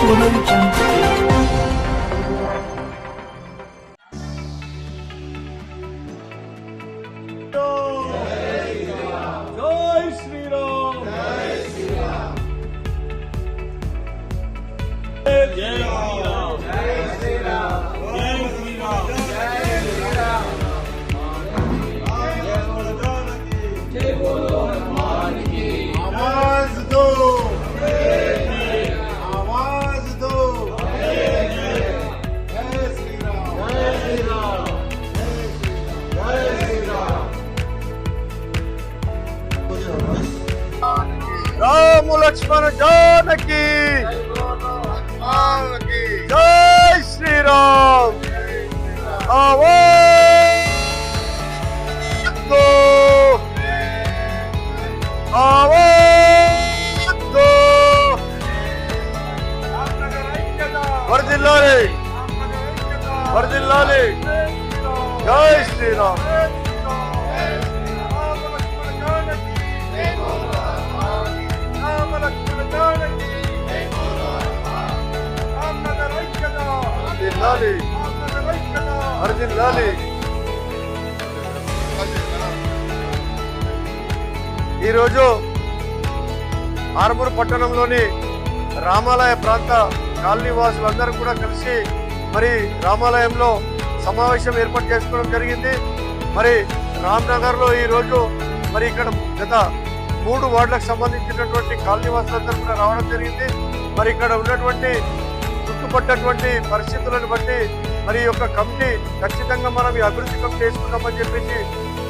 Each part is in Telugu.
Audio Jungle. राम लक्ष्मण जानकी जय श्री राम। आवाज दो, आवाज दो। वर्दिल्लाले, वर्दिल्लाले। जय श्री राम। ఈరోజు ఆర్మూర్ పట్టణంలోని రామాలయ ప్రాంత కాలనీ వాసులందరూ కూడా కలిసి మరి రామాలయంలో సమావేశం ఏర్పాటు చేసుకోవడం జరిగింది. మరి రామ్నగర్ లో ఈరోజు మరి ఇక్కడ గత 3 వార్డులకు సంబంధించినటువంటి కాలనీ వాసులందరూ కూడా రావడం జరిగింది. మరి ఇక్కడ ఉన్నటువంటి చుట్టుపట్టటువంటి పరిస్థితులను బట్టి మరి యొక్క కమిటీ ఖచ్చితంగా మనం ఈ అభివృద్ధి కమిటీ వేసుకుందామని చెప్పేసి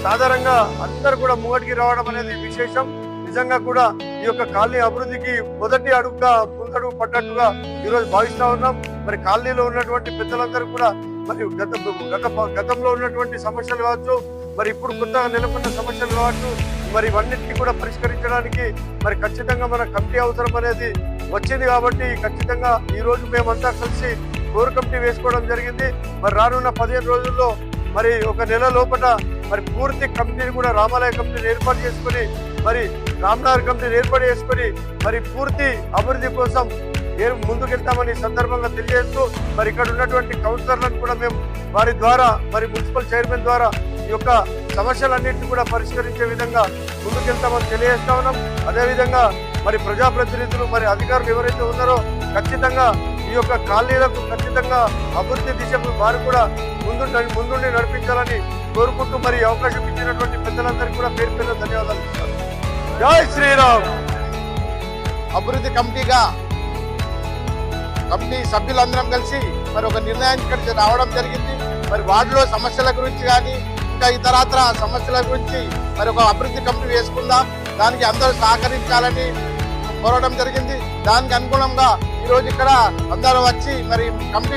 సాధారణంగా అందరూ కూడా ముంగటికి రావడం అనేది విశేషం. నిజంగా కూడా ఈ యొక్క కాలనీ అభివృద్ధికి మొదటి అడుగుగా ముందడుగు పడ్డట్టుగా ఈరోజు భావిస్తా ఉన్నాం. మరి కాలనీలో ఉన్నటువంటి పెద్దలందరూ కూడా మరి గతంలో ఉన్నటువంటి సమస్యలు కావచ్చు, మరి ఇప్పుడు కొత్తగా నెలకొన్న సమస్యలు కావచ్చు, మరి ఇవన్నిటికీ కూడా పరిష్కరించడానికి మరి ఖచ్చితంగా మన కమిటీ అవసరం అనేది వచ్చింది. కాబట్టి ఖచ్చితంగా ఈ రోజు మేమంతా కలిసి కోర్ కమిటీ వేసుకోవడం జరిగింది. మరి రానున్న 15 రోజుల్లో మరి ఒక నెల లోపల మరి పూర్తి కమిటీని కూడా రామాలయ కమిటీని ఏర్పాటు చేసుకుని మరి రామ్నగర్ కమిటీని ఏర్పాటు చేసుకుని మరి పూర్తి అభివృద్ధి కోసం ముందుకెళ్తామని సందర్భంగా తెలియజేస్తూ మరి ఇక్కడ ఉన్నటువంటి కౌన్సిలర్లను కూడా మేము వారి ద్వారా మరి మున్సిపల్ చైర్మన్ ద్వారా ఈ యొక్క సమస్యలన్నింటినీ కూడా పరిష్కరించే విధంగా ముందుకెళ్తామని తెలియజేస్తా ఉన్నాం. అదేవిధంగా మరి ప్రజాప్రతినిధులు మరి అధికారులు ఎవరైతే ఉన్నారో ఖచ్చితంగా ఈ యొక్క కాలనీలకు ఖచ్చితంగా అభివృద్ధి దిశకు వారు కూడా ముందుండి నడిపించాలని కోరుకుంటూ మరి అవకాశం ఇచ్చినటువంటి పెద్దలందరికీ కూడా పేరు పేరు ధన్యవాదాలు ఇస్తారు. జై శ్రీరామ్. అభివృద్ధి కమిటీగా కమిటీ సభ్యులందరం కలిసి మరి ఒక నిర్ణయానికి రావడం జరిగింది. మరి వార్డులో సమస్యల గురించి కానీ ఇంకా ఇతరత్ర సమస్యల గురించి మరి ఒక అభివృద్ధి కమిటీ వేసుకుందాం, దానికి అందరూ సహకరించాలని కోరడం జరిగింది. దానికి అనుగుణంగా ఈరోజు ఇక్కడ అందరూ వచ్చి మరి కమిటీ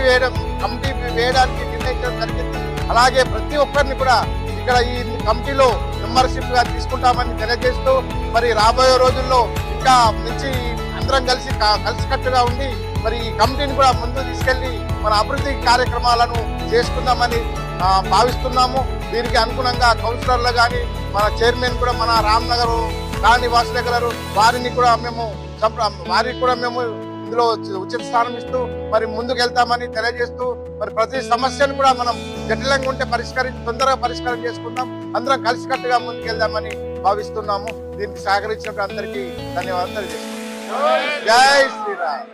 వేయడానికి నిర్ణయించడం జరిగింది. అలాగే ప్రతి ఒక్కరిని కూడా ఇక్కడ ఈ కమిటీలో మెంబర్షిప్ గా తీసుకుంటామని తెలియజేస్తూ మరి రాబోయే రోజుల్లో ఇంకా మంచి అందరం కలిసికట్టుగా ఉండి మరి ఈ కమిటీని కూడా ముందు తీసుకెళ్లి మన అభివృద్ధి కార్యక్రమాలను చేసుకుందామని భావిస్తున్నాము. దీనికి అనుగుణంగా కౌన్సిలర్లు కానీ మన చైర్మన్ కూడా మన రామ్నగర్ కాలనీ వాసులు గలరు వారికి కూడా మేము ఇందులో ఉచిత స్థానం ఇస్తూ మరి ముందుకు వెళ్తామని తెలియజేస్తూ మరి ప్రతి సమస్యను కూడా మనం జటిలంగా ఉంటే తొందరగా పరిష్కారం చేసుకుందాం, అందరం కలిసికట్టుగా ముందుకు వెళ్దామని భావిస్తున్నాము. దీనికి సహకరించినప్పుడు అందరికీ ధన్యవాదాలు తెలియజేస్తున్నాం. జై శ్రీరామ్.